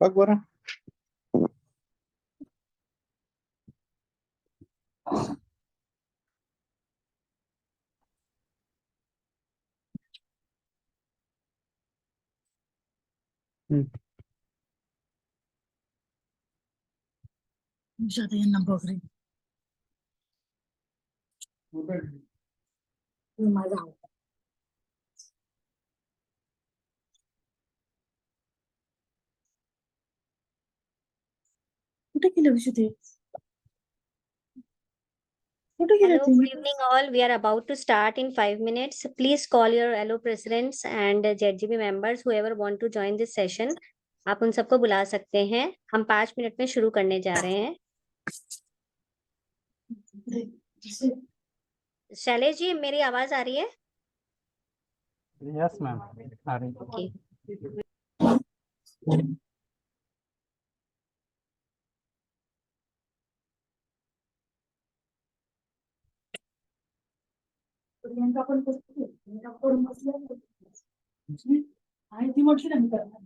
बघ बरं. माझा कुठे गेलं विषय ते? कुठे गेलं Hello, ते? good evening all. We are about to start in 5 minutes. Please call your LO presidents and ZGB members, whoever want to join this session. आप उन सबको बुला सकते हैं. हम 5 मिनट में शुरू करने जा रहे हैं. शैलेश जी, मेरी आवाज आ रही है? यस मैम, आ रही है. Okay. आणि ती म्हटली ना मी करणार.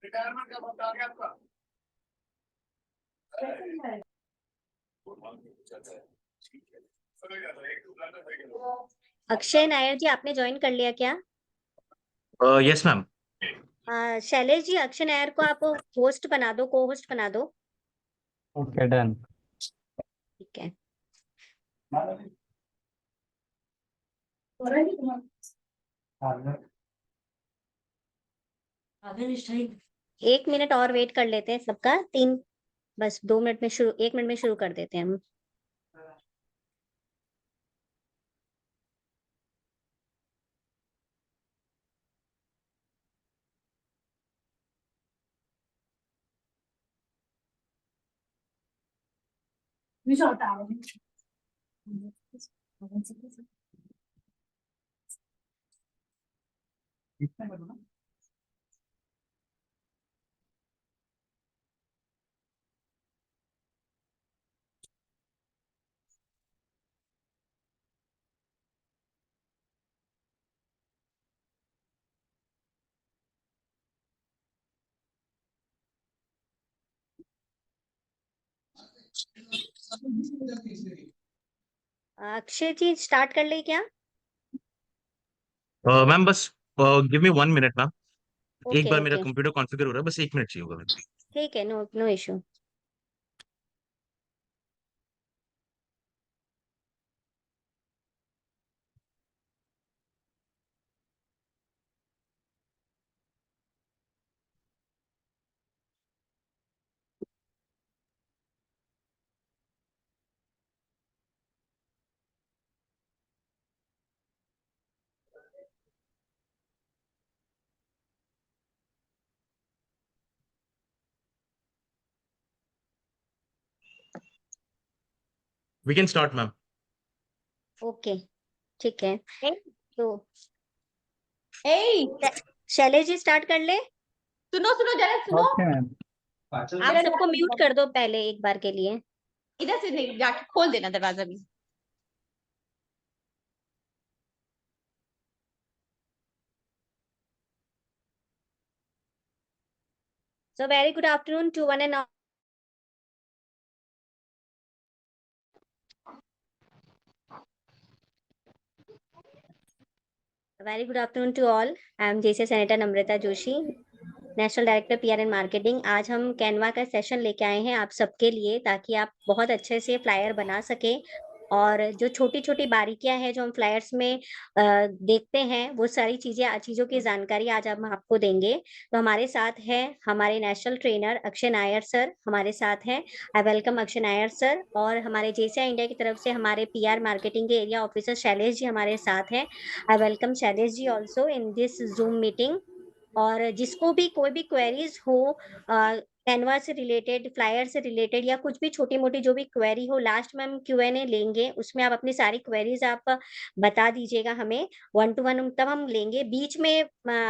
रिटायरमेंट का वक्त आ गया आपका. अक्षय नायर जी, आपने ज्वाइन कर लिया क्या? Yes ma'am. शैलेश जी, अक्षय नायर को आप होस्ट बना दो, को होस्ट बना दो. Okay, done. ठीक है. करायची तुम्हाला. एक मिनट और वेट कर लेते हैं सबका. 2 मिनट में शुरू, 1 मिनट में शुरू कर देते हैं हम. विषय होता आहे. अक्षय जी, स्टार्ट कर ले क्या? मैम बस गिव मी 1 मिनट मैम. एक बार मेरा ओके. कंप्यूटर कॉन्फ़िगर हो रहा है, बस 1 मिनट चाहिए होगा. ठीक है, no issue. We can start ma'am. Okay, ठीक है. तो ए शैलेश जी, स्टार्ट कर ले. सुनो सुनो जरा सुनो. Okay ma'am. आप सबको म्यूट कर दो पहले एक बार के लिए. इधर से नहीं, जाके खोल देना दरवाजा भी. So very good afternoon to one and all. Very good afternoon to all. I am JC Senator Namrata Joshi, national director PR and marketing. आज हम कैनवा का सेशन लेके आए हैं आप सबके लिए, ताकि आप बहुत अच्छे से फ्लायर बना सके. और जो छोटी छोटी बारीकियां हैं जो हम फ्लायर्स में देखते हैं, वो सारी चीज़ों की जानकारी आज हम आपको देंगे. तो हमारे साथ है हमारे national trainer Akshay Nair sir, हमारे साथ हैं. I welcome Akshay Nair sir. और हमारे जेसीआई इंडिया की तरफ से हमारे पीआर मार्केटिंग के एरिया ऑफिसर शैलेश जी हमारे साथ हैं. I welcome Shailesh ji also in this Zoom meeting. और जिसको भी कोई भी क्वेरीज हो कैनवा से रिलेटेड, फ्लायर से रिलेटेड या कुछ भी छोटी-मोटी जो भी क्वेरी हो, लास्ट में हम Q&A लेंगे, उसमें आप अपनी सारी क्वेरीज़ आप बता दीजिएगा हमें, 1 टू 1 तब हम लेंगे। बीच में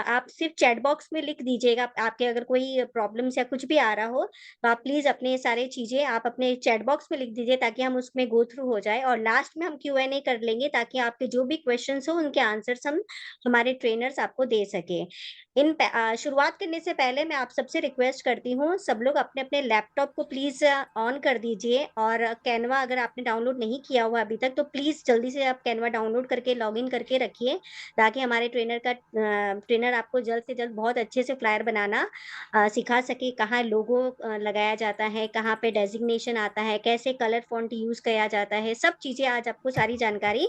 आप सिर्फ चैट बॉक्स में लिख दीजिएगा, आपके अगर कोई प्रॉब्लम्स या कुछ भी आ रहा हो, तो आप प्लीज़ अपने सारी चीज़ें आप अपने चैट बॉक्स में लिख दीजिए ताकि हम उसमें गो थ्रू हो जाए और लास्ट में हम Q&A कर लेंगे ताकि आपके जो भी क्वेश्चंस हो उनके आंसर्स हम हमारे ट्रेनर्स आपको दे सकें। शुरुआत करने से पहले मैं आप सबसे रिक्वेस्ट करती हूँ, सब लोग अपने-अपने लैपटॉप को प्लीज़ ऑन कर दीजिए और कैनवा अगर आपने डाउनलोड नहीं किया हुआ अभी तक, तो प्लीज़ जल्दी से आप कैनवा डाउनलोड करके लॉगिन करके रखिए, ताकि हमारे ट्रेनर आपको जल्द से जल्द बहुत अच्छे से फ्लायर बनाना सिखा सके, कहाँ लोगो लगाया जाता है, कहाँ पे डेज़िग्नेशन आता है, कैसे कलर फ़ॉन्ट यूज़ किया जाता है, सब चीज़ें आज आपको सारी जानकारी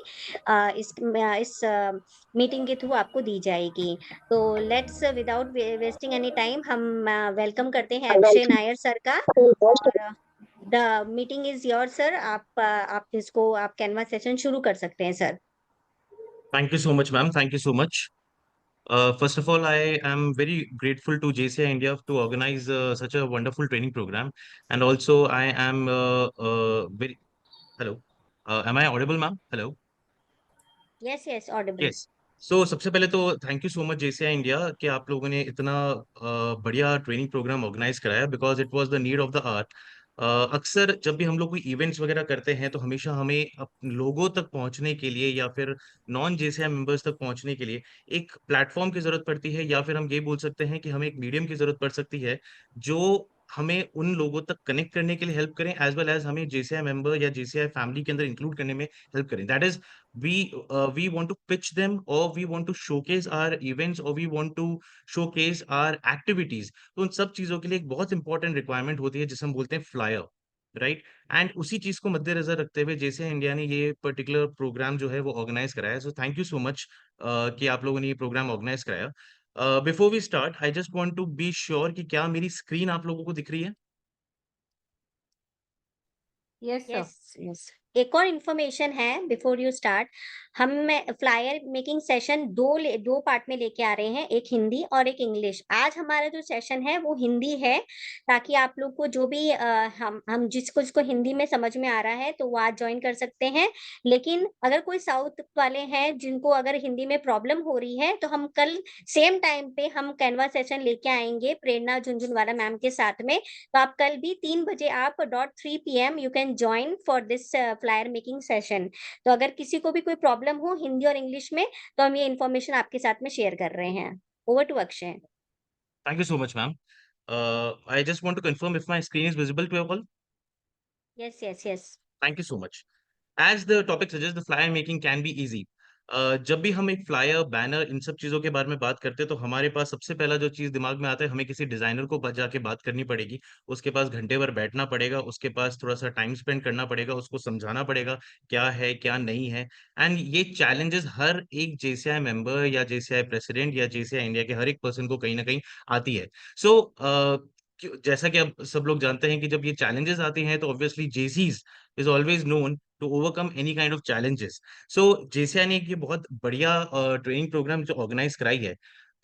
इस मीटिंग के थ्रू आपको दी जाएगी। तो let's without wasting any time हम वेलकम करते हैं अक्षय नायर सर का और the meeting is your sir. आप इसको आप कैनवा सेशन शुरू कर सकते हैं sir. Thank you so much, ma'am. Thank you so much. First of all, I am very grateful to JCI India to organize such a wonderful training program. And also, I am very. Hello. Am I audible, ma'am? Hello. Yes yes audible. Yes. So सबसे पहले तो thank you so much JCI India कि आप लोगों ने इतना बढ़िया training programme organise कराया because it was the need of the hour. अक्सर जब भी हम लोग कोई इवेंट्स वगैरह करते हैं तो हमेशा हमें लोगों तक पहुंचने के लिए या फिर नॉन JCI मेंबर्स तक पहुंचने के लिए एक प्लेटफॉर्म की जरूरत पड़ती है, या फिर हम ये बोल सकते हैं कि हमें एक मीडियम की जरूरत पड़ सकती है जो हमें उन लोगों तक कनेक्ट करने के लिए हेल्प करें, एज वेल एज हमें JCI मेंबर या JCI फैमिली के अंदर इंक्लूड करने में हेल्प करें। That is we want to pitch them, or we want to showcase our events, or we want to showcase our activities। तो उन सब चीजों के लिए एक बहुत इंपॉर्टेंट रिक्वायरमेंट होती है जिसे हम बोलते हैं फ्लायर, राइट। एंड उसी चीज को मद्देनजर रखते हुए जैसे इंडिया ने ये पर्टिकुलर प्रोग्राम जो है वो ऑर्गेनाइज कराया। So thank you so much कि आप लोगों ने ये प्रोग्राम ऑर्गेनाइज कराया। Before we start I just want to be sure कि क्या मेरी स्क्रीन आप लोगों को दिख रही है? Yes, sir. यस यस एक और इन्फॉर्मेशन है बिफोर यू स्टार्ट। हम फ्लायर मेकिंग सेशन दो पार्ट में लेके आ रहे हैं, एक हिंदी और एक इंग्लिश। आज हमारा जो सेशन है वो हिंदी है, ताकि आप लोग को जो भी हम जिसको हिंदी में समझ में आ रहा है तो वो आज ज्वाइन कर सकते हैं। लेकिन अगर कोई साउथ वाले हैं जिनको अगर हिंदी में प्रॉब्लम हो रही है तो हम कल सेम टाइम पे हम कैनवा सेशन लेके आएंगे प्रेरणा झुंझुनवाला मैम के साथ में। तो आप कल भी 3 बजे आप .3 PM you can join for this flyer making session. तो अगर किसी को भी कोई प्रॉब्लम हो हिंदी और इंग्लिश में तो हम ये इन्फॉर्मेशन आपके साथ में शेयर कर रहे हैं। Over to Akshay. Thank you so much ma'am. I just want to confirm if my screen is visible to all. Yes yes yes. Thank you so much. As the topic suggest the flyer making can be easy. जब भी हम एक flyer banner इन सब चीज़ों के बारे में बात करते हैं तो हमारे पास सबसे पहला जो चीज़ दिमाग में आता है, हमें किसी डिज़ाइनर को जाके बात करनी पड़ेगी, उसके पास घंटे भर बैठना पड़ेगा, उसके पास थोड़ा सा टाइम स्पेंड करना पड़ेगा, उसको समझाना पड़ेगा क्या है क्या नहीं है। एंड ये चैलेंजेस हर एक JCI मेंबर या JCI प्रेसिडेंट या JCI इंडिया के हर एक पर्सन को कहीं ना कहीं आती है। सो जैसा कि अब सब लोग जानते हैं कि जब ये चैलेंजेस आती हैं तो obviously JCs is always known to overcome any kind of challenges. So JCI ने एक ये बहुत बढ़िया ट्रेनिंग प्रोग्राम जो ऑर्गेनाइज कराई है,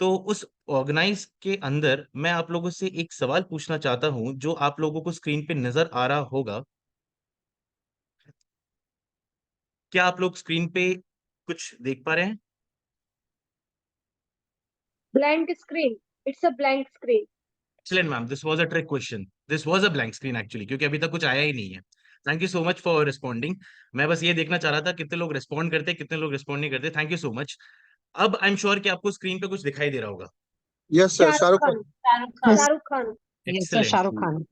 तो उस ऑर्गेनाइज के अंदर मैं आप लोगों से एक सवाल पूछना चाहता हूं जो आप लोगों को स्क्रीन पे नजर आ रहा होगा। क्या आप लोग स्क्रीन पे कुछ देख पा रहे हैं? Blank screen. It's a blank screen. Excellent ma'am, this was a trick question, this was a blank screen actually, क्योंकि अभी तक कुछ आया ही नहीं है। Thank you so much for responding. मैं बस ये देखना चाह रहा था कितने लोग रिस्पॉन्ड करते कितने लोग रिस्पॉन्ड नहीं करते। Thank you so much. अब आई एम श्योर कि आपको स्क्रीन पे कुछ दिखाई दे रहा होगा। Yes sir, Shahrukh Khan. Shahrukh Khan. Shahrukh Khan. Yes, sir, Excellent. Shahrukh Khan.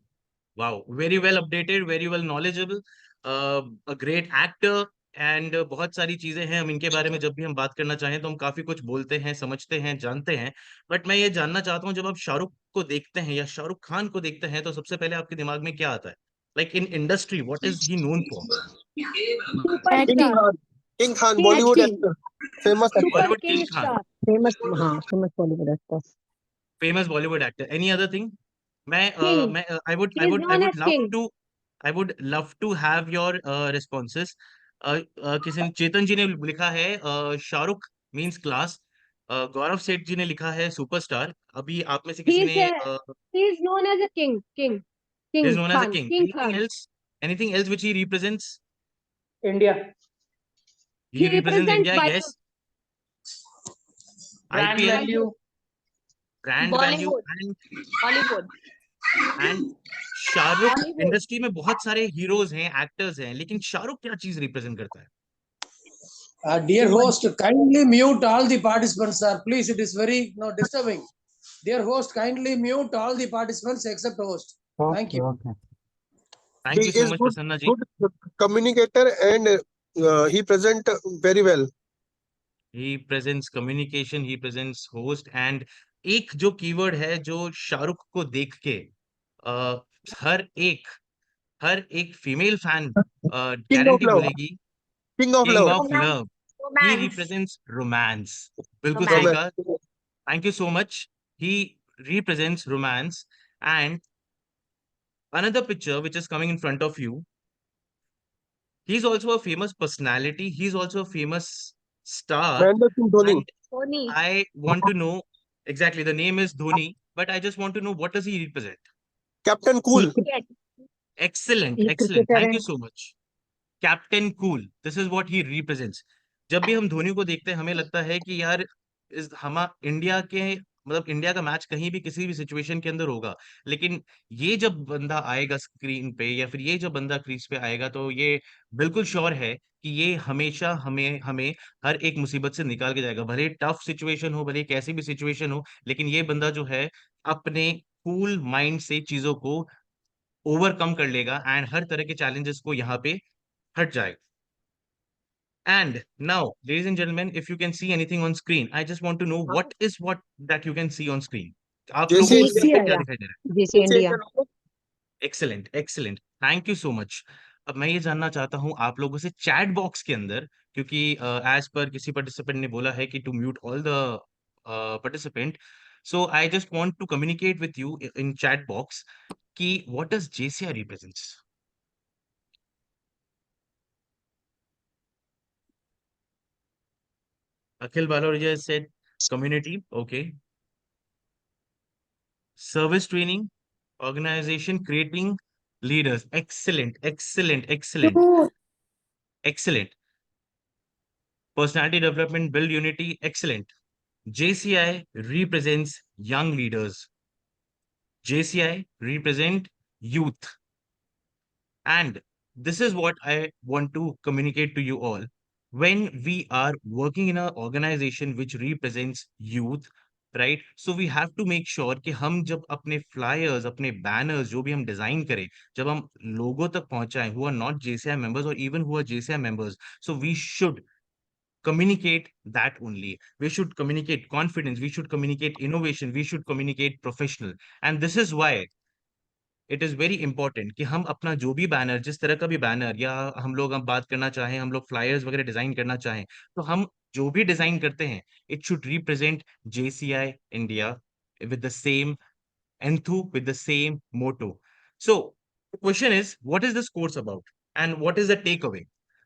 Wow, very well updated, very well knowledgeable, a great actor, and बहुत सारी चीजें हैं। हम इनके बारे में जब भी हम बात करना चाहें तो हम काफी कुछ बोलते हैं, समझते हैं, जानते हैं। बट मैं ये जानना चाहता हूँ, जब आप शाहरुख को देखते हैं या शाहरुख खान को देखते हैं तो सबसे पहले आपके दिमाग में क्या आता है? Like in industry what is he known for? King Khan, king Khan, Bollywood actor, famous actor. Bollywood King king Khan, star. Famous Bollywood actor. Famous Bollywood actor. Any other thing? King. मैं He is known as King. I would love to have your responses. किसी ने, चेतन जी ने लिखा है Shahrukh means class, गौरव सेठ जी ने लिखा है सुपरस्टार। अभी आप में से He किसी is ने he is known as a king. King. is King known as a Khan. king. King Khan. Anything else which he represents? India. He He represents represents India, Bollywood. yes. Brand IPL, value. brand value, Bollywood. Bollywood. and Shahrukh. Bollywood. Industry में बहुत सारे heroes हैं, actors हैं, लेकिन शाहरुख क्या चीज represent करता है? Dear host, kindly mute all the participants, sir. Please, it is very disturbing. Dear host, kindly mute all the participants except host. Thank Okay, you. okay. Thank He you so is much good, Prasanna ji. good communicator and he present very well. He presents communication, he presents host, and एक जो keyword है जो शाहरुख को देख के अ, हर एक हर एक female fan King of guarantee love. बोलेगी, King of king love. Of Romance. Love. He Romance. Represents romance. बिल्कुल सही Romance. Romance. कहा। Thank you so much. He represents romance, and another picture which is coming in front of you, he's also a famous personality, he's also a famous star, Mahendra Singh Dhoni. and Dhoni. I want to know exactly, the name is Dhoni, but I just want to know what does he represent? Captain Cool. Yes. Excellent, ये excellent. Cricketer Thank है। you so much. Captain cool, this is what he represents. जब भी हम धोनी को देखते हैं हमें लगता है कि यार इस हम इंडिया के मतलब इंडिया का मैच कहीं भी किसी भी सिचुएशन के अंदर होगा, लेकिन ये जब बंदा आएगा स्क्रीन पे या फिर ये जब बंदा क्रीज पे आएगा तो ये बिल्कुल श्योर है कि ये हमेशा हमें हमें हर एक मुसीबत से निकाल के जाएगा। भले टफ सिचुएशन हो, भले कैसी भी सिचुएशन हो, लेकिन ये बंदा जो है अपने कूल माइंड से चीजों को ओवरकम कर लेगा एंड हर तरह के चैलेंजेस को यहाँ पे हट जाएगा। And now, ladies and gentlemen, if you can see anything on screen, I just want to know what that you can see on screen. आप लोगों JC को स्क्रीन पे India. क्या इंडिया, दिखाई दे रहा जैसे JC इंडिया। India. है? Excellent, excellent, thank you so much. अब मैं ये जानना चाहता हूँ आप लोगों से चैट बॉक्स के अंदर, क्योंकि एज पर किसी पार्टिसिपेंट ने बोला है कि to mute all the participant, so I just want to communicate with you in chat box कि what does JCI represents? Akhil Balaria said community, okay. Service training, organization creating leaders. Excellent, excellent, excellent, True. excellent. Personality development, build unity. Excellent. JCI represents young leaders. JCI represent youth. And this is what I want to communicate to you all. When we are working in an organization which represents youth, right, so we have to make sure कि हम जब अपने flyers, अपने banners जो भी हम design करें, जब हम लोगों तक पहुंचाएं who are not JCI members और even who are JCI members, so we should communicate that only. We should communicate confidence, we should communicate innovation, we should communicate professional. And this is why it is very important कि हम अपना जो भी banner, जिस तरह का भी banner, या हम लोग हम बात करना चाहें, हम लोग फ्लायर्स वगैरह डिजाइन करना चाहें, तो हम जो भी डिजाइन करते हैं it should represent JCI India with the same enthu, with the same motto. So question is what is this course about and what is the takeaway?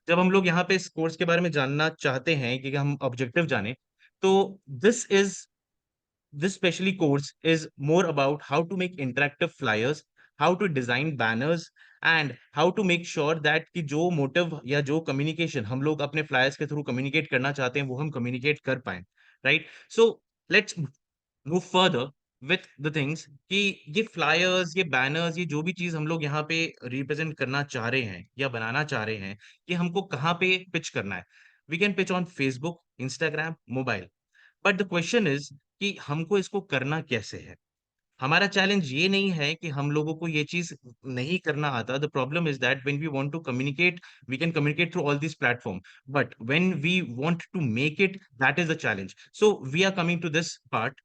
जब हम लोग यहाँ पे इस कोर्स के बारे में जानना चाहते हैं कि हम ऑब्जेक्टिव जाने, तो this specially course is more about how to make interactive flyers, how to design banners, and how to make sure that कि जो motive या जो communication हम लोग अपने flyers के through communicate करना चाहते हैं वो हम communicate कर पाएं, right? So let's move further with the things कि ये flyers, ये banners, ये जो भी चीज हम लोग यहाँ पे represent करना चाह रहे हैं या बनाना चाह रहे हैं, कि हमको कहाँ पे pitch करना है? We can pitch on Facebook, Instagram, mobile. But the question is कि हमको इसको करना कैसे है? हमारा चैलेंज ये नहीं है कि हम लोगों को ये चीज नहीं करना आता। The problem is that when we want to communicate, we can communicate through all this platform, but when we want to make it, that is the challenge. So we are coming to this part.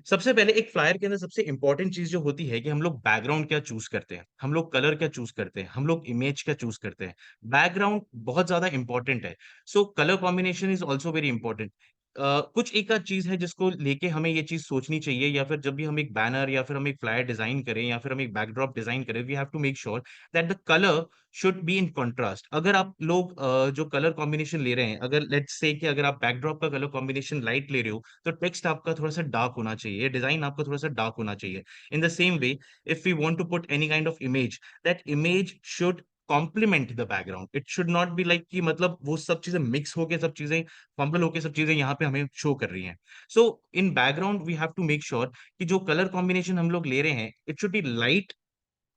सबसे पहले एक flyer के अंदर सबसे important चीज जो होती है कि हम लोग बैकग्राउंड क्या चूज करते हैं, हम लोग कलर क्या चूज करते हैं, हम लोग इमेज क्या चूज करते हैं। बैकग्राउंड बहुत ज्यादा इंपॉर्टेंट है। So colour combination is also very important. कुछ एक आध चीज है जिसको लेके हमें ये चीज सोचनी चाहिए, या फिर जब भी हम एक बैनर या फिर हम एक फ्लायर डिजाइन करें या फिर हम एक बैकड्रॉप डिजाइन करें, we have to make sure that the colour should be in contrast. अगर आप लोग जो कलर कॉम्बिनेशन ले रहे हैं, अगर लेट्स से कि अगर आप बैकड्रॉप का कलर कॉम्बिनेशन लाइट ले रहे हो, तो टेक्स्ट आपका थोड़ा सा डार्क होना चाहिए, डिजाइन आपका थोड़ा सा डार्क होना चाहिए। In the same way, if we want to put any kind of image, that image should complement the background. It should not be like कि मतलब वो सब चीजें मिक्स होके सब चीजें फंबल होके सब चीजें यहाँ पे हमें शो कर रही हैं। So in background we have to make sure कि जो कलर कॉम्बिनेशन हम लोग ले रहे हैं, it should be light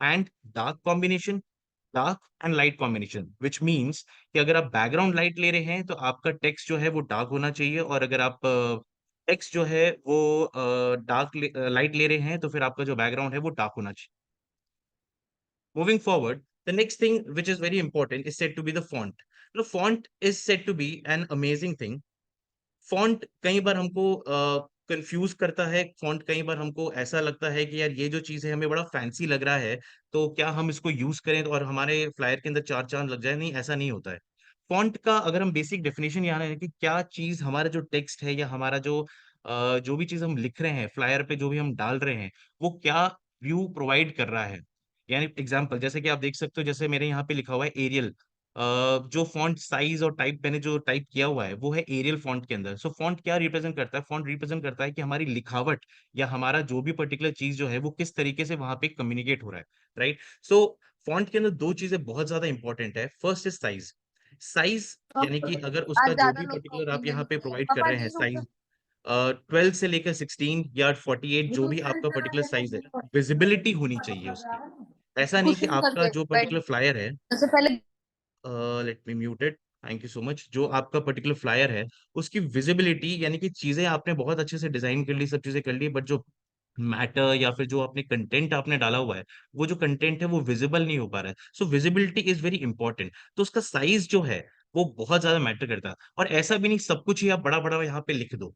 and dark combination, dark and light combination, which means कि अगर आप बैकग्राउंड लाइट ले रहे हैं तो आपका टेक्स्ट जो है वो डार्क होना चाहिए, और अगर आप टेक्स्ट जो है वो डार्क लाइट ले रहे हैं तो फिर आपका जो बैकग्राउंड है वो डार्क होना चाहिए। Moving forward, the next thing which is very important is said to be the font. The font is said to be an amazing thing. Font कई बार हमको कंफ्यूज करता है, फॉन्ट कई बार हमको ऐसा लगता है कि यार ये जो चीज है हमें बड़ा फैंसी लग रहा है, तो क्या हम इसको यूज करें और हमारे फ्लायर के अंदर चार चांद लग जाए? नहीं, ऐसा नहीं होता है। फॉन्ट का अगर हम बेसिक डेफिनेशन यहाँ है कि क्या चीज हमारा जो टेक्स्ट है या हमारा जो भी चीज हम लिख रहे हैं फ्लायर पे, जो भी हम डाल रहे हैं, वो क्या व्यू प्रोवाइड कर रहा है। यानी एग्जाम्पल जैसे कि आप देख सकते हो, जैसे मेरे यहाँ पे लिखा हुआ है एरियल, जो फॉन्ट साइज और टाइप मैंने जो टाइप किया हुआ है वो है एरियल फॉन्ट के अंदर। सो फॉन्ट क्या रिप्रेजेंट करता है? फॉन्ट रिप्रेजेंट करता है कि हमारी लिखावट या हमारा जो भी पर्टिकुलर चीज जो है वो किस तरीके से वहां पे कम्युनिकेट हो रहा है, राइट। सो फॉन्ट के अंदर दो चीजें बहुत ज्यादा इंपॉर्टेंट है। First is size. साइज यानी कि अगर उसका जो भी पर्टिकुलर आप यहाँ पे प्रोवाइड कर रहे हैं साइज, 12 से लेकर 16 या 48, जो भी आपका पर्टिकुलर साइज है, विजिबिलिटी होनी चाहिए उसकी। ऐसा नहीं कि आपका जो पर्टिकुलर फ्लायर है, let me mute it, thank you so much, जो आपका पर्टिकुलर फ्लायर है उसकी विजिबिलिटी, यानी कि चीजें आपने बहुत अच्छे से डिजाइन कर ली, सब चीजें कर ली, बट जो मैटर या फिर जो आपने कंटेंट आपने डाला हुआ है, वो जो कंटेंट है वो विजिबल नहीं हो पा रहा है। सो विजिबिलिटी इज वेरी इंपॉर्टेंट। तो उसका साइज जो है वो बहुत ज्यादा मैटर करता है। और ऐसा भी नहीं सब कुछ ही आप बड़ा बड़ा यहाँ पे लिख दो,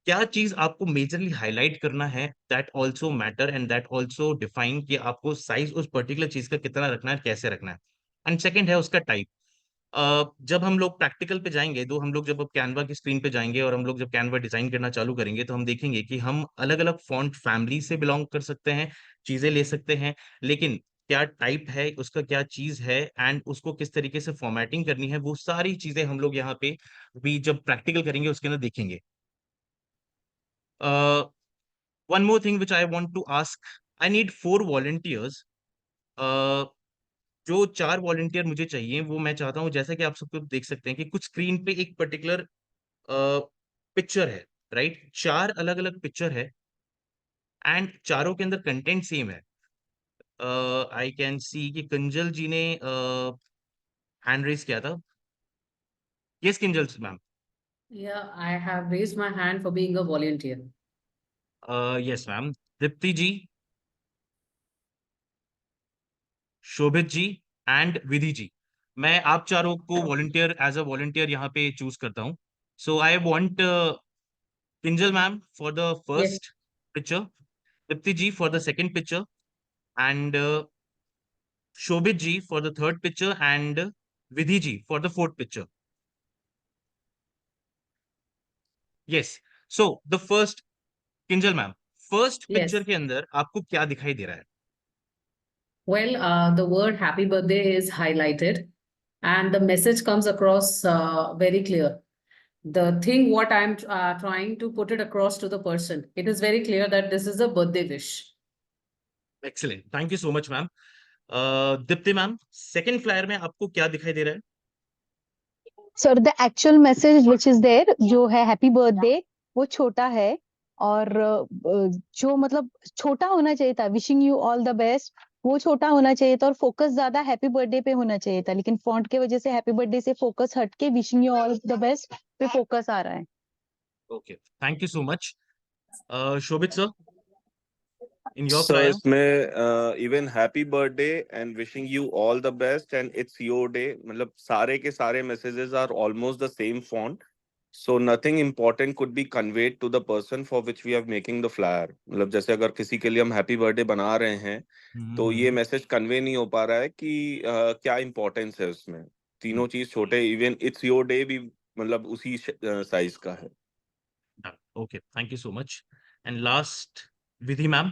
क्या चीज आपको मेजरली हाईलाइट करना है, that also matter and that also define कि आपको साइज उस पर्टिकुलर चीज का कितना रखना है, कैसे रखना है। एंड सेकेंड है उसका टाइप। जब हम लोग प्रैक्टिकल पे जाएंगे, तो हम लोग जब अब कैनवा की स्क्रीन पे जाएंगे और हम लोग जब कैनवा डिजाइन करना चालू करेंगे, तो हम देखेंगे कि हम अलग अलग फॉन्ट फैमिली से बिलोंग कर सकते हैं, चीजें ले सकते हैं, लेकिन क्या टाइप है उसका, क्या चीज है, एंड उसको किस तरीके से फॉर्मेटिंग करनी है, वो सारी चीजें हम लोग यहाँ पे भी जब प्रैक्टिकल करेंगे उसके अंदर देखेंगे। One more thing which I want to ask, I need 4 volunteers. जो 4 वॉलंटियर मुझे चाहिए, वो मैं चाहता हूँ, जैसा कि आप सबको देख सकते हैं कि कुछ स्क्रीन पे एक पर्टिकुलर पिक्चर है, राइट, 4 अलग अलग पिक्चर है एंड चारों के अंदर कंटेंट सेम है। आई कैन सी कि किंजल जी ने हैंड रेस किया था। Yes Kinjal ma'am. Yeah, I have raised my hand for being a volunteer. Yes ma'am. Deepti ji, Shobhit ji and Vidhi ji, मैं आप चारों को वॉलंटियर एज अ वॉलंटियर यहाँ पे चूज करता हूँ। So I want Kinjal ma'am for the Yes. first picture, Dipti ji for the second picture, and Shobit ji for the third picture, and Vidhi ji for the fourth picture. Yes. So the first, Kinjal ma'am, first Yes. picture के अंदर आपको क्या दिखाई दे रहा है? Well, the word happy birthday is highlighted and the message comes across very clear. The thing what I'm trying to put it across to the person, it is very clear that this is a birthday wish. Excellent. Thank you so much, ma'am. Dipti ma'am, second flyer में आपको क्या दिखाई दे रहा है? Sir the actual message which is there जो है happy birthday, वो छोटा है और जो मतलब छोटा होना चाहिए था, wishing you all the best, वो छोटा होना चाहिए था और फोकस ज्यादा हैप्पी बर्थडे पे होना चाहिए था, लेकिन फॉन्ट के वजह से हैप्पी बर्थडे से फोकस हटके wishing you all the best पे फोकस आ रहा है। Okay. Thank you so much. Shobit sir, in your sir flyer. इसमें even happy birthday and wishing you all the best and it's your day, मतलब सारे के सारे messages are almost the same font, so nothing important could be conveyed to the person for which we are making the flyer. मतलब जैसे अगर किसी के लिए हम हैप्पी बर्थडे बना रहे हैं तो ये मैसेज कन्वे नहीं हो पा रहा है कि क्या इम्पोर्टेंस है उसमें। तीनों चीज छोटे, इवन इट्स योर डे भी मतलब उसी साइज का है। Okay, thank you so much. And last, Vidhi ma'am.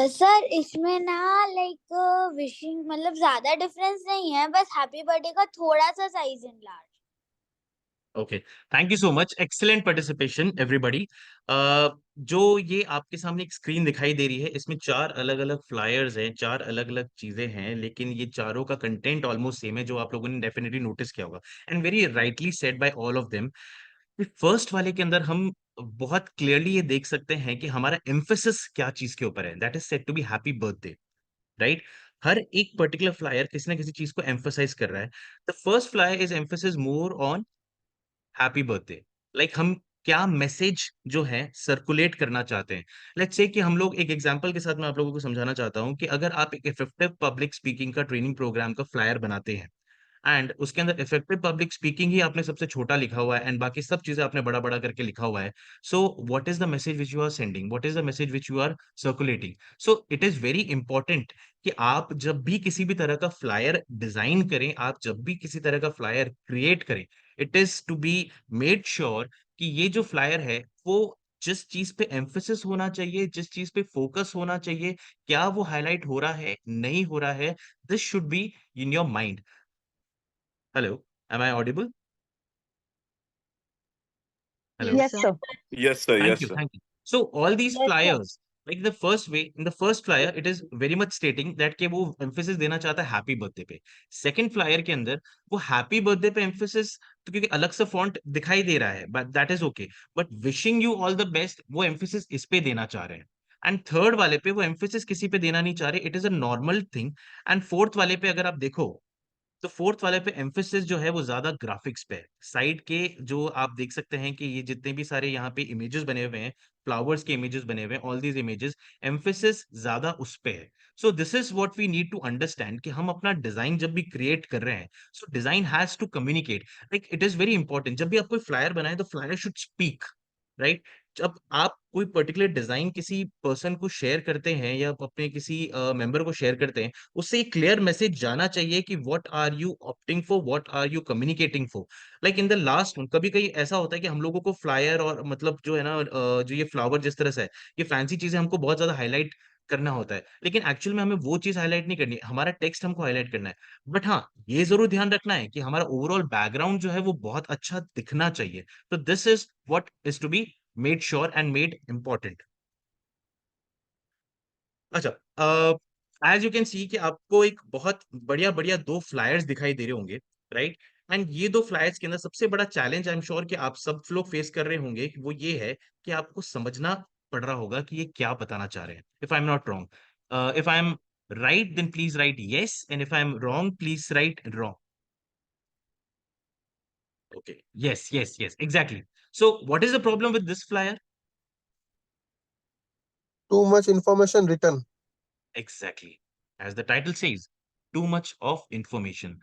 Sir इसमें ना लाइक विशिंग मतलब ज्यादा डिफरेंस नहीं है, बस हैप्पी बर्थडे का थोड़ा सा size in large. Okay, thank you so much, excellent participation everybody. जो ये आपके सामने एक स्क्रीन दिखाई दे रही है, इसमें 4 अलग अलग फ्लायर्स हैं, 4 अलग अलग चीजें हैं, लेकिन ये चारों का कंटेंट ऑलमोस्ट सेम है, जो आप लोगों ने डेफिनेटली नोटिस किया होगा, and very rightly said bye all of them. First वाले के अंदर हम बहुत क्लियरली ये देख सकते हैं कि हमारा एम्फेसिस क्या चीज के ऊपर है, that is said to be happy birthday, right. हर एक पर्टिकुलर फ्लायर किसी ना किसी चीज को एम्फोसाइज कर रहा है। The first flyer is emphasis more on happy birthday, like हम क्या मैसेज जो है सर्कुलेट करना चाहते हैं। लेट्स से कि हम लोग एक एग्जांपल के साथ मैं आप लोगों को समझाना चाहता हूं कि अगर आप एक इफेक्टिव पब्लिक स्पीकिंग का ट्रेनिंग प्रोग्राम का फ्लायर बनाते हैं, एंड उसके अंदर इफेक्टिव पब्लिक स्पीकिंग ही आपने सबसे छोटा लिखा हुआ है एंड बाकी सब चीजें आपने बड़ा बड़ा करके लिखा हुआ है, so what is the message which you are sending, what is the message which you are circulating. So it is very important कि आप जब भी किसी भी तरह का फ्लायर डिजाइन करें, आप जब भी किसी तरह का फ्लायर क्रिएट करें, it is to be made sure कि ये जो फ्लायर है वो जिस चीज पे एम्फेसिस होना चाहिए, जिस चीज पे फोकस होना चाहिए, क्या वो हाईलाइट हो रहा है, नहीं हो रहा है, this should be in your mind. Hello, am I audible? Hello. Yes, sir. Yes, sir. Thank Yes, you, sir. thank you. So all these Yes, sir. flyers, like the first way, in the first flyer, it is very much stating that कि वो emphasis देना चाहता है happy birthday पे। Second flyer के अंदर वो happy birthday पे emphasis तो क्योंकि अलग से फॉन्ट दिखाई दे रहा है, but that is okay, but wishing you all the best वो emphasis इस पे देना चाह रहे हैं। एंड थर्ड वाले पे वो emphasis किसी पे देना नहीं चाह रहे, it is a normal thing. And fourth वाले पे अगर आप देखो, तो फोर्थ वाले पे एम्फेसिस जो है वो ज्यादा ग्राफिक्स पे है। साइड के जो आप देख सकते हैं कि ये जितने भी सारे यहाँ पे इमेजेस बने हुए हैं, फ्लावर्स के इमेजेस बने हुए हैं, ऑल दीज इमेजेस, एम्फेसिस ज्यादा उस पे है। So this is what we need to understand कि हम अपना डिजाइन जब भी क्रिएट कर रहे हैं, so design has to communicate, like it is very important. जब भी आप कोई फ्लायर बनाए तो फ्लायर शुड स्पीक, राइट। जब आप कोई पर्टिकुलर डिजाइन किसी पर्सन को शेयर करते हैं या अपने किसी मेंबर को शेयर करते हैं, उससे एक क्लियर मैसेज जाना चाहिए कि what are you opting for, what are you communicating for. Like in the last, कभी कभी ऐसा होता है कि हम लोगों को फ्लायर और मतलब जो है ना जो ये फ्लावर जिस तरह से है, ये फैंसी चीजें हमको बहुत ज्यादा हाईलाइट करना होता है, लेकिन एक्चुअल में हमें वो चीज हाईलाइट नहीं करनी है, हमारा टेक्स्ट हमको हाईलाइट करना है। बट हाँ, ये जरूर ध्यान रखना है कि हमारा ओवरऑल बैकग्राउंड जो है वो बहुत अच्छा दिखना चाहिए। तो this is what is to be made sure and made important. अच्छा, एज यू कैन सी कि आपको एक बहुत बढ़िया बढ़िया 2 फ्लायर्स दिखाई दे रहे होंगे, राइट। एंड ये 2 फ्लायर्स के अंदर सबसे बड़ा चैलेंज आई एम श्योर कि आप सब लोग फेस कर रहे होंगे, वो ये है कि आपको समझना पड़ रहा होगा कि ये क्या बताना चाह रहे हैं। If I am not wrong, if I am right then please write yes, and if I am wrong please write wrong. Okay, yes yes yes, exactly. So what is the problem with this flyer? Too much information written. Exactly. As the title says, too much of information.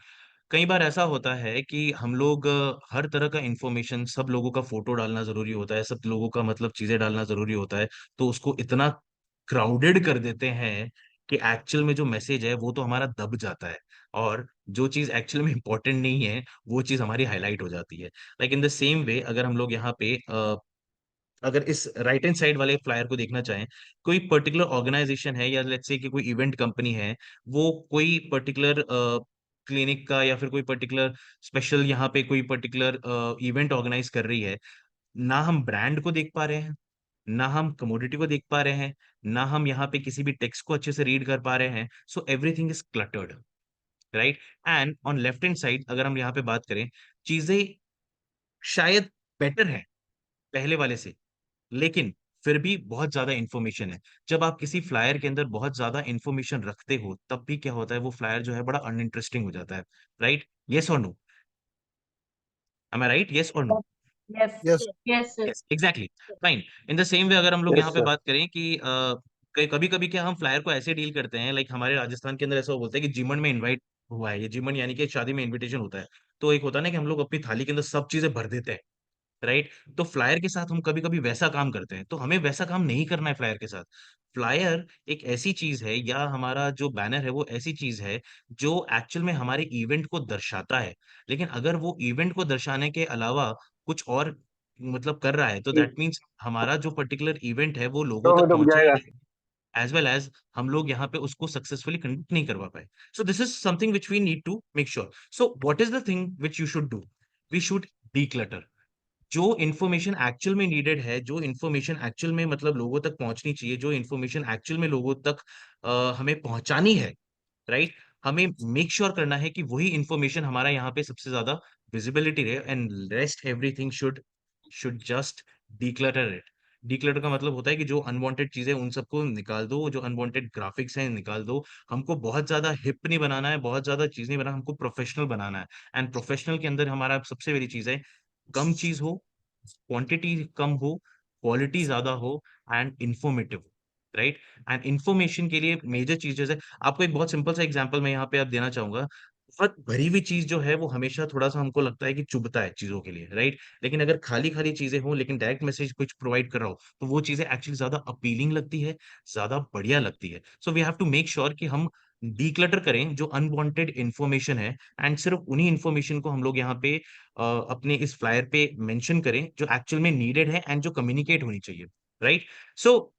कई बार ऐसा होता है कि हम लोग हर तरह का information, सब लोगों का फोटो डालना जरूरी होता है, सब लोगों का मतलब चीजें डालना जरूरी होता है, तो उसको इतना क्राउडेड कर देते हैं कि एक्चुअल में जो मैसेज है वो तो हमारा दब जाता है, और जो चीज एक्चुअल में इंपॉर्टेंट नहीं है वो चीज हमारी हाईलाइट हो जाती है। Like in the same way, अगर हम लोग यहाँ पे अगर इस राइट हैंड साइड वाले फ्लायर को देखना चाहें, कोई पर्टिकुलर ऑर्गेनाइजेशन है या लेट्स से कि कोई इवेंट कंपनी है, वो कोई पर्टिकुलर क्लिनिक का या फिर कोई पर्टिकुलर स्पेशल यहाँ पे कोई पर्टिकुलर इवेंट ऑर्गेनाइज कर रही है, ना हम ब्रांड को देख पा रहे हैं, ना हम कमोडिटी को देख पा रहे हैं, ना हम यहाँ पे किसी भी टेक्स्ट को अच्छे से रीड कर पा रहे हैं, so everything is cluttered, right. And on left hand side अगर हम यहाँ पे बात करें, चीजें शायद बेटर है पहले वाले से, लेकिन फिर भी बहुत ज्यादा इंफॉर्मेशन है। जब आप किसी फ्लायर के अंदर बहुत ज्यादा इंफॉर्मेशन रखते हो, तब भी क्या होता है, वो फ्लायर जो है बड़ा अनइंटरेस्टिंग हो जाता है, राइट। यस और no? Am I right? Yes और no? Yes. Yes. Yes, sir. Yes, exactly, fine. In the same way अगर हम लोग Yes, यहाँ पे sir. बात करें कि कभी कभी क्या हम फ्लायर को ऐसे डील करते हैं, लाइक हमारे राजस्थान के अंदर ऐसा बोलते हैं कि जीमन में इनवाइट हुआ है, ये जीमन यानी कि शादी में इन्विटेशन होता है, तो एक होता है ना कि हम लोग अपनी थाली के अंदर सब चीजें भर देते हैं, राइट। तो फ्लायर के साथ हम कभी कभी वैसा काम करते हैं, तो हमें वैसा काम नहीं करना है फ्लायर के साथ। फ्लायर एक ऐसी चीज है, या हमारा जो बैनर है वो ऐसी चीज है जो एक्चुअल में हमारे इवेंट को दर्शाता है, लेकिन अगर वो इवेंट को दर्शाने के अलावा कुछ और मतलब कर रहा है, तो दैट मीन्स हमारा जो पर्टिकुलर इवेंट है वो लोगों तो तक रुक पहुंचा ही जाएगा। नहीं, एज वेल एज हम लोग यहाँ पे उसको सक्सेसफुली कंडक्ट नहीं करवा पाए। So this is something which we need to make sure. So what is the thing which you should do? We should declutter. जो इन्फॉर्मेशन एक्चुअल में नीडेड है, जो इन्फॉर्मेशन एक्चुअल में मतलब लोगों तक पहुंचनी चाहिए, जो इन्फॉर्मेशन एक्चुअल में लोगों तक हमें पहुंचानी है, राइट, हमें मेक श्योर करना है कि वही इन्फॉर्मेशन हमारा यहाँ पे सबसे ज्यादा विजिबिलिटी रहे, and rest everything should should just declutter it. Declutter का मतलब होता है कि जो अनवांटेड चीजें उन सबको निकाल दो, जो अनवांटेड ग्राफिक्स हैं निकाल दो। हमको बहुत ज्यादा हिप नहीं बनाना है, बहुत ज्यादा चीज नहीं बनाना, हमको प्रोफेशनल बनाना है। एंड प्रोफेशनल के अंदर हमारा सबसे बड़ी चीज है, कम चीज हो, क्वांटिटी कम हो, क्वालिटी ज्यादा हो, and informative, right. And information के लिए मेजर चीजें है, आपको एक बहुत सिंपल सा एग्जांपल मैं यहाँ पे आप देना चाहूंगा। बहुत भरी हुई चीज जो है वो हमेशा थोड़ा सा हमको लगता है कि चुभता है चीजों के लिए, राइट। लेकिन अगर खाली खाली चीजें हो लेकिन डायरेक्ट मैसेज कुछ प्रोवाइड कर रहा हो, तो वो चीजें एक्चुअली ज्यादा अपीलिंग लगती है, ज्यादा बढ़िया लगती है। So we have to make sure कि हम डीक्लटर करें जो अनवांटेड इंफॉर्मेशन है, एंड सिर्फ उन्हीं इंफॉर्मेशन को हम लोग यहाँ पे अपने इस फ्लायर पे मेंशन करें जो एक्चुअल में नीडेड है एंड जो कम्युनिकेट होनी चाहिए, right. So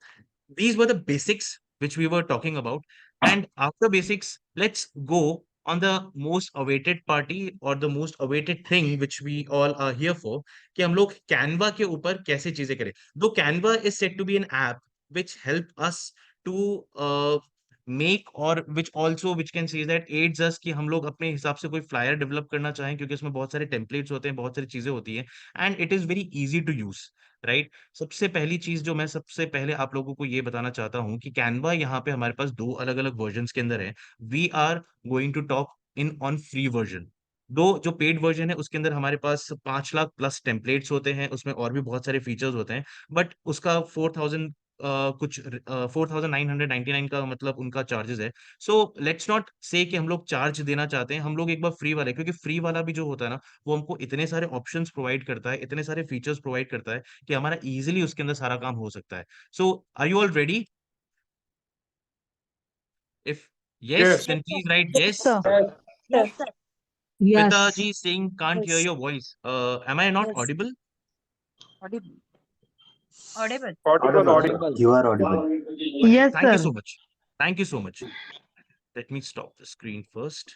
these were the basics which we were talking about, and after basics let's go on the most awaited party or the most awaited thing which we all are here for, कि हम लोग canva के ऊपर कैसे चीजें करें। दो canva is said to be an app which help us to make or which also which can say that aids us कि हम लोग अपने हिसाब से कोई flyer develop करना चाहें, क्योंकि उसमें बहुत सारे templates होते हैं, बहुत सारी चीजें होती हैं, and it is very easy to use, right. सबसे पहली चीज जो मैं सबसे पहले आप लोगों को ये बताना चाहता हूँ कि कैनवा यहाँ पे हमारे पास दो अलग अलग वर्जन के अंदर है। We are going to talk in on free version. दो जो पेड वर्जन है उसके अंदर हमारे पास 5 लाख प्लस टेम्पलेट्स होते हैं, उसमें और भी बहुत सारे फीचर्स होते हैं, बट उसका 4000 कुछ 4999 का मतलब उनका चार्जेस है। सो लेट्स नॉट से कि हम लोग चार्ज देना चाहते हैं, हम लोग एक बार फ्री वाले, क्योंकि फ्री वाला भी जो होता है ना वो हमको इतने सारे ऑप्शंस प्रोवाइड करता है, इतने सारे फीचर्स प्रोवाइड करता है कि हमारा इजीली उसके अंदर सारा काम हो सकता है। So are you all ready? If yes, Yes. then please write yes. sir. Yes, sir. Shweta Yes. ji saying can't hear Yes. your voice. Am I not Yes. audible? Audible. Audible. You are audible. Yes, Thank you sir. so much. Thank you so much. Let me stop the screen first.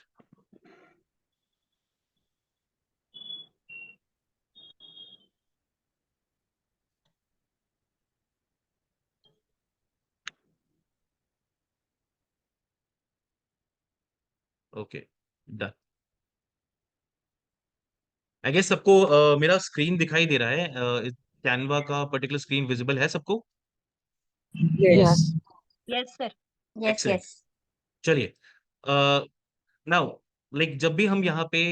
Okay, done. I guess सबको मेरा screen दिखाई दे रहा है, Canva का particular screen visible है सबको? Yes. Yes. Yes, sir. Yes, excellent. yes. चलिए, नाउ लाइक जब भी हम यहाँ पे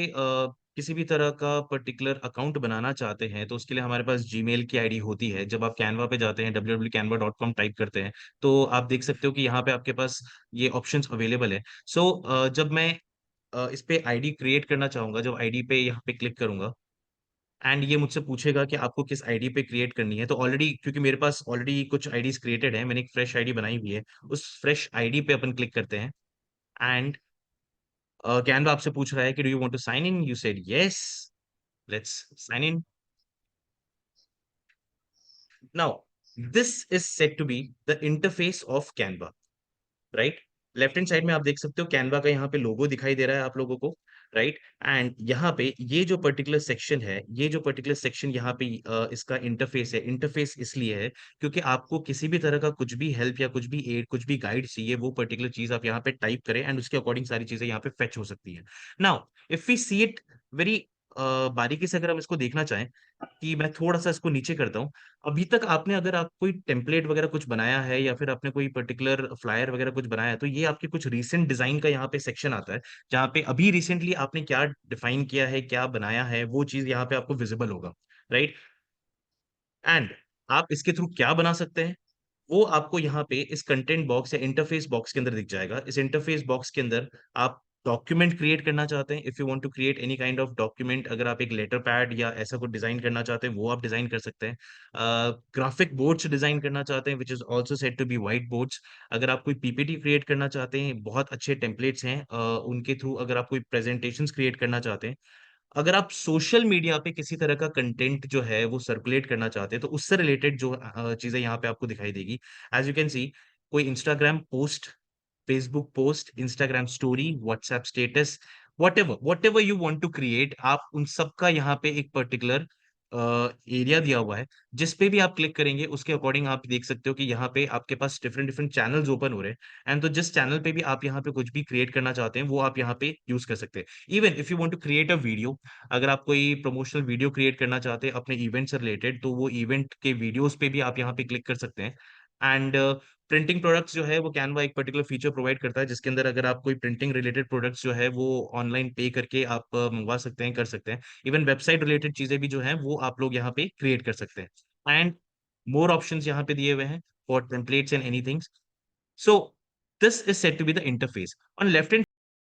किसी भी तरह का पर्टिकुलर अकाउंट बनाना चाहते हैं तो उसके लिए हमारे पास जीमेल की आईडी होती है। जब आप कैनवा पे जाते हैं, www.canva.com टाइप करते हैं, तो आप देख सकते हो कि यहाँ पे आपके पास ये ऑप्शंस अवेलेबल है। सो जब मैं इस पे आईडी क्रिएट करना चाहूंगा, जब आईडी पे यहाँ पे क्लिक करूंगा एंड ये मुझसे पूछेगा कि आपको किस आईडी पे क्रिएट करनी है, तो ऑलरेडी क्योंकि मेरे पास ऑलरेडी कुछ आईडीज क्रिएटेड है, मैंने एक फ्रेश आईडी बनाई हुई है, उस फ्रेश आईडी पे अपन क्लिक करते हैं। एंड कैनवा आपसे पूछ रहा है कि do you want to sign in, you said yes, let's sign in. Now this is set to be the interface of Canva, right. Left hand side में आप देख सकते हो कैनवा का यहाँ पे लोगो दिखाई दे रहा है आप लोगों को, राइट। एंड यहाँ पे ये जो पर्टिकुलर सेक्शन है, ये जो पर्टिकुलर सेक्शन यहाँ पे इसका इंटरफेस है। इंटरफेस इसलिए है क्योंकि आपको किसी भी तरह का कुछ भी हेल्प या कुछ भी एड, कुछ भी गाइड चाहिए, वो पर्टिकुलर चीज आप यहाँ पे टाइप करें एंड उसके अकॉर्डिंग सारी चीजें यहाँ पे फेच हो सकती है। Now if we see it very बारीकी से अगर हम इसको देखना चाहें, कि मैं थोड़ा सा इसको नीचे करता हूँ। अभी तक आपने अगर आप कोई टेम्पलेट वगैरह कुछ बनाया है या फिर आपने कोई पर्टिकुलर फ्लायर वगैरह कुछ बनाया है, तो ये आपके कुछ रीसेंट डिजाइन का यहाँ पे सेक्शन आता है, जहाँ पे अभी रिसेंटली आपने क्या डिफाइन किया है, क्या बनाया है, वो चीज यहाँ पे आपको विजिबल होगा, राइट। एंड आप इसके थ्रू क्या बना सकते हैं वो आपको यहाँ पे इस कंटेंट बॉक्स या इंटरफेस बॉक्स के अंदर दिख जाएगा। इस इंटरफेस बॉक्स के अंदर आप डॉक्यूमेंट क्रिएट करना चाहते हैं, if you want to create any kind of document, अगर आप एक लेटर पैड या ऐसा कुछ डिजाइन करना चाहते हैं वो आप डिजाइन कर सकते हैं। ग्राफिक बोर्ड्स डिजाइन करना चाहते हैं which is also set to be white boards. अगर आप कोई पीपीटी क्रिएट करना चाहते हैं, बहुत अच्छे टेम्पलेट्स हैं, उनके थ्रू अगर आप कोई प्रेजेंटेशन क्रिएट करना चाहते हैं, अगर आप सोशल मीडिया पे किसी तरह का कंटेंट जो है वो सर्कुलेट करना चाहते हैं तो उससे रिलेटेड जो चीजें यहाँ पे आपको दिखाई देगी, एज यू कैन सी, कोई Instagram post, Facebook post, Instagram story, WhatsApp status, whatever you want to create, आप उन सब का यहाँ पे एक पर्टिकुलर एरिया दिया हुआ है, जिस पे भी आप क्लिक करेंगे उसके अकॉर्डिंग आप देख सकते हो कि यहाँ पे आपके पास डिफरेंट डिफरेंट चैनल्स ओपन हो रहे हैं। एंड तो जिस चैनल पे भी आप यहाँ पे कुछ भी क्रिएट करना चाहते हैं वो आप यहाँ पे यूज कर सकते हैं। Even if you want to create a video, अगर आप कोई प्रमोशनल वीडियो क्रिएट करना चाहते हैं अपने इवेंट से रिलेटेड, तो वो इवेंट के वीडियोस पे भी आप यहाँ पे क्लिक कर सकते हैं। एंड प्रिंटिंग प्रोडक्ट्स जो है वो कैनवा एक पर्टिकुलर फीचर प्रोवाइड करता है, जिसके अंदर अगर आप कोई प्रिंटिंग रिलेटेड प्रोडक्ट्स जो है वो ऑनलाइन पे करके आप मंगवा सकते हैं, कर सकते हैं। इवन वेबसाइट रिलेटेड चीजें भी जो है वो आप लोग यहाँ पे क्रिएट कर सकते हैं। एंड मोर ऑप्शंस यहाँ पे दिए हुए हैं for templates and anything. So this is set to be the interface. On left hand